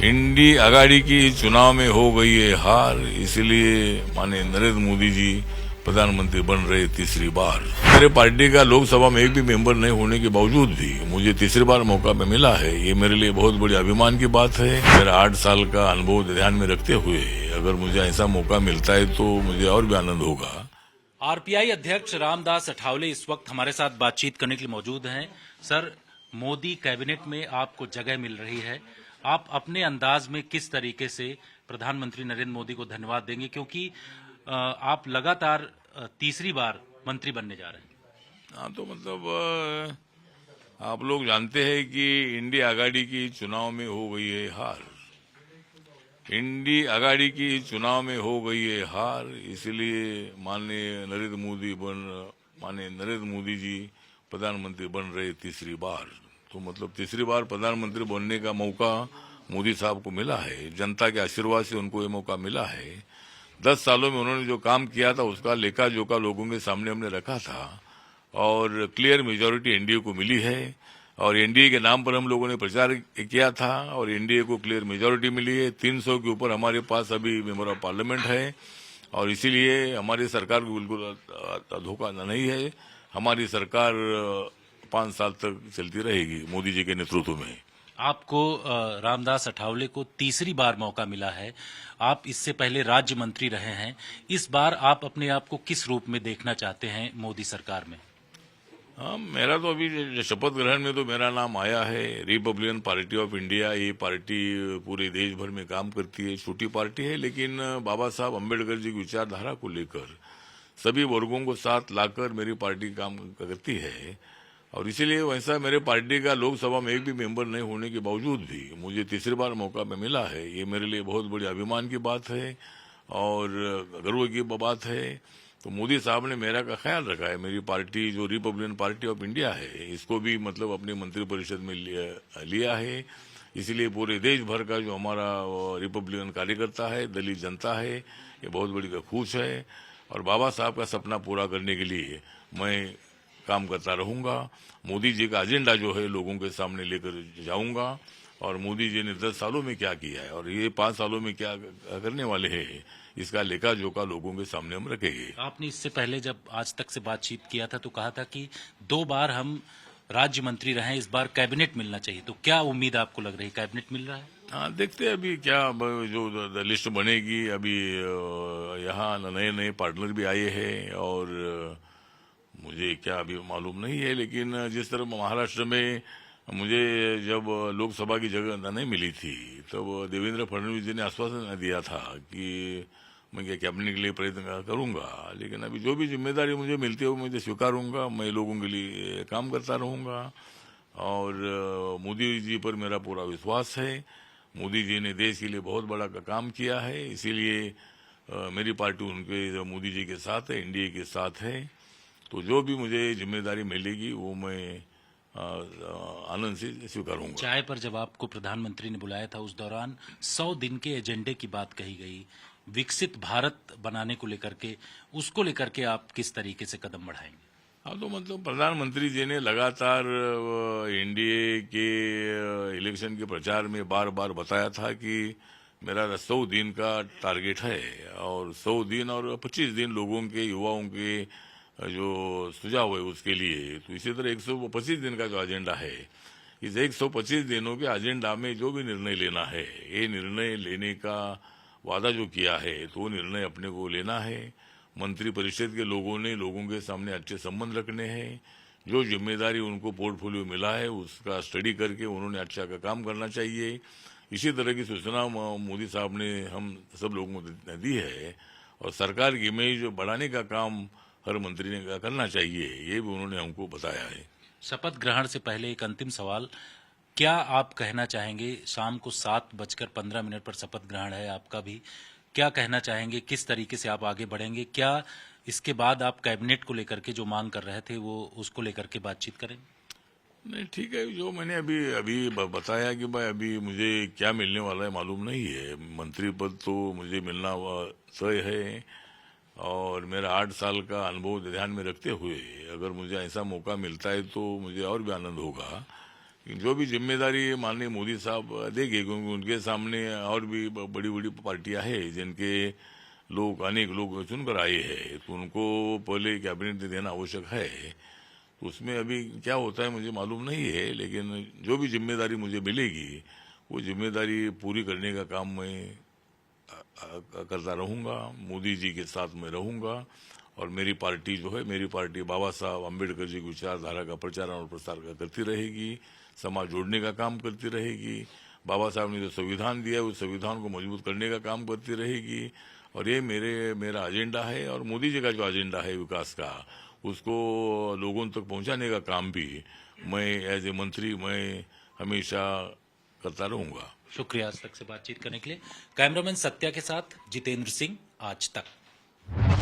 इंडी आघाड़ी की चुनाव में हो गई है हार, इसलिए माननीय नरेंद्र मोदी जी प्रधानमंत्री बन रहे तीसरी बार। मेरे पार्टी का लोकसभा में एक भी मेंबर नहीं होने के बावजूद भी मुझे तीसरी बार मौका में मिला है। ये मेरे लिए बहुत बड़ी अभिमान की बात है। मेरा 8 साल का अनुभव ध्यान में रखते हुए अगर मुझे ऐसा मौका मिलता है तो मुझे और भी आनंद होगा। आरपीआई अध्यक्ष रामदास अठावले इस वक्त हमारे साथ बातचीत करने के लिए मौजूद हैं। सर, मोदी कैबिनेट में आपको जगह मिल रही है, आप अपने अंदाज में किस तरीके से प्रधानमंत्री नरेंद्र मोदी को धन्यवाद देंगे, क्योंकि आप लगातार तीसरी बार मंत्री बनने जा रहे हैं। हाँ, तो मतलब आप लोग जानते हैं कि इंडिया आघाड़ी की चुनाव में हो गई है हार। इंडी आघाड़ी की चुनाव में हो गई है हार, इसलिए माननीय नरेंद्र मोदी जी प्रधानमंत्री बन रहे तीसरी बार। तो मतलब तीसरी बार प्रधानमंत्री बनने का मौका मोदी साहब को मिला है। जनता के आशीर्वाद से उनको ये मौका मिला है। 10 सालों में उन्होंने जो काम किया था उसका लेखा जोखा लोगों के सामने हमने रखा था और क्लियर मेजोरिटी एनडीए को मिली है और एनडीए के नाम पर हम लोगों ने प्रचार किया था और एनडीए को क्लियर मेजोरिटी मिली है। 300 के ऊपर हमारे पास अभी मेंबर ऑफ पार्लियामेंट है और इसीलिए हमारी सरकार को बिल्कुल धोखा नहीं है। हमारी सरकार 5 साल तक चलती रहेगी मोदी जी के नेतृत्व में। आपको रामदास अठावले को तीसरी बार मौका मिला है। आप इससे पहले राज्य मंत्री रहे हैं। इस बार आप अपने आप को किस रूप में देखना चाहते हैं मोदी सरकार में? हाँ, मेरा तो अभी शपथ ग्रहण में तो मेरा नाम आया है। रिपब्लिकन पार्टी ऑफ इंडिया, ये पार्टी पूरे देश भर में काम करती है। छोटी पार्टी है लेकिन बाबा साहब अम्बेडकर जी की विचारधारा को लेकर सभी वर्गों को साथ लाकर मेरी पार्टी काम करती है और इसीलिए वैसा मेरे पार्टी का लोकसभा में एक भी मेंबर नहीं होने के बावजूद भी मुझे तीसरी बार मौका में मिला है। ये मेरे लिए बहुत बड़ी अभिमान की बात है और गर्व की बात है। तो मोदी साहब ने मेरा का ख्याल रखा है। मेरी पार्टी जो रिपब्लिकन पार्टी ऑफ इंडिया है इसको भी मतलब अपनी मंत्रिपरिषद में लिया है। इसीलिए पूरे देश भर का जो हमारा रिपब्लिकन कार्यकर्ता है, दलित जनता है, ये बहुत बड़ी खुश है और बाबा साहब का सपना पूरा करने के लिए मैं काम करता रहूंगा। मोदी जी का एजेंडा जो है लोगों के सामने लेकर जाऊंगा और मोदी जी ने 10 सालों में क्या किया है और ये 5 सालों में क्या करने वाले हैं, इसका लेखा जोखा लोगों के सामने हम रखेंगे। आपने इससे पहले जब आज तक से बातचीत किया था तो कहा था कि 2 बार हम राज्य मंत्री रहे हैं, इस बार कैबिनेट मिलना चाहिए। तो क्या उम्मीद आपको लग रही है, कैबिनेट मिल रहा है? हाँ, देखते हैं अभी क्या जो लिस्ट बनेगी। अभी यहाँ नए नए पार्टनर भी आए हैं और मुझे क्या अभी मालूम नहीं है, लेकिन जिस तरह महाराष्ट्र में मुझे जब लोकसभा की जगह नहीं मिली थी तब देवेंद्र फडणवीस जी ने आश्वासन दिया था कि मैं कैबिनेट के लिए प्रयत्न करूंगा, लेकिन अभी जो भी जिम्मेदारी मुझे मिलती है वो मुझे स्वीकारूंगा। मैं लोगों के लिए काम करता रहूंगा और मोदी जी पर मेरा पूरा विश्वास है। मोदी जी ने देश के लिए बहुत बड़ा काम किया है, इसीलिए मेरी पार्टी उनके मोदी जी के साथ है, एनडीए के साथ है। तो जो भी मुझे जिम्मेदारी मिलेगी वो मैं आनंद से स्वीकारूंगा। चाय पर जब आपको प्रधानमंत्री ने बुलाया था उस दौरान 100 दिन के एजेंडे की बात कही गई, विकसित भारत बनाने को लेकर के, उसको लेकर के आप किस तरीके से कदम बढ़ाएंगे? हाँ, तो मतलब प्रधानमंत्री जी ने लगातार एनडीए के इलेक्शन के प्रचार में बार बार बताया था कि मेरा 100 दिन का टारगेट है और 100 दिन और 25 दिन लोगों के, युवाओं के जो सुझाव है उसके लिए। तो इसी तरह 125 दिन का जो एजेंडा है, इस 125 दिनों के एजेंडा में जो भी निर्णय लेना है, ये निर्णय लेने का वादा जो किया है तो वो निर्णय अपने को लेना है। मंत्री परिषद के लोगों ने लोगों के सामने अच्छे संबंध रखने हैं। जो जिम्मेदारी उनको पोर्टफोलियो मिला है उसका स्टडी करके उन्होंने अच्छा का काम करना चाहिए। इसी तरह की सूचना मोदी साहब ने हम सब लोगों को दी है और सरकार की इमेज बढ़ाने का काम हर मंत्री ने करना चाहिए, ये भी उन्होंने हमको बताया है। शपथ ग्रहण से पहले एक अंतिम सवाल, क्या आप कहना चाहेंगे? शाम को 7:15 पर शपथ ग्रहण है आपका भी, क्या कहना चाहेंगे? किस तरीके से आप आगे बढ़ेंगे? क्या इसके बाद आप कैबिनेट को लेकर के जो मांग कर रहे थे वो उसको लेकर के बातचीत करें? नहीं, ठीक है। जो मैंने अभी बताया कि भाई अभी मुझे क्या मिलने वाला है मालूम नहीं है। मंत्री पद तो मुझे मिलना तय है और मेरा 8 साल का अनुभव ध्यान में रखते हुए अगर मुझे ऐसा मौका मिलता है तो मुझे और भी आनंद होगा। जो भी जिम्मेदारी माननीय मोदी साहब देंगे, क्योंकि उनके सामने और भी बड़ी बड़ी पार्टियां हैं जिनके लोग अनेक लोग चुनकर आए हैं, तो उनको पहले कैबिनेट देना आवश्यक है। तो उसमें अभी क्या होता है मुझे मालूम नहीं है, लेकिन जो भी जिम्मेदारी मुझे मिलेगी वो जिम्मेदारी पूरी करने का काम मैं करता रहूंगा। मोदी जी के साथ मैं रहूंगा और मेरी पार्टी जो है, मेरी पार्टी बाबा साहब अम्बेडकर जी की विचारधारा का प्रचार और प्रसार करती रहेगी, समाज जोड़ने का काम करती रहेगी। बाबा साहब ने जो संविधान दिया है उस संविधान को मजबूत करने का काम करती रहेगी। और ये मेरा एजेंडा है, और मोदी जी का जो एजेंडा है विकास का, उसको लोगों तक पहुंचाने का काम भी मैं एज ए मंत्री मैं हमेशा करता रहूंगा। शुक्रिया आज तक से बातचीत करने के लिए। कैमरामैन सत्या के साथ जितेंद्र सिंह, आज तक।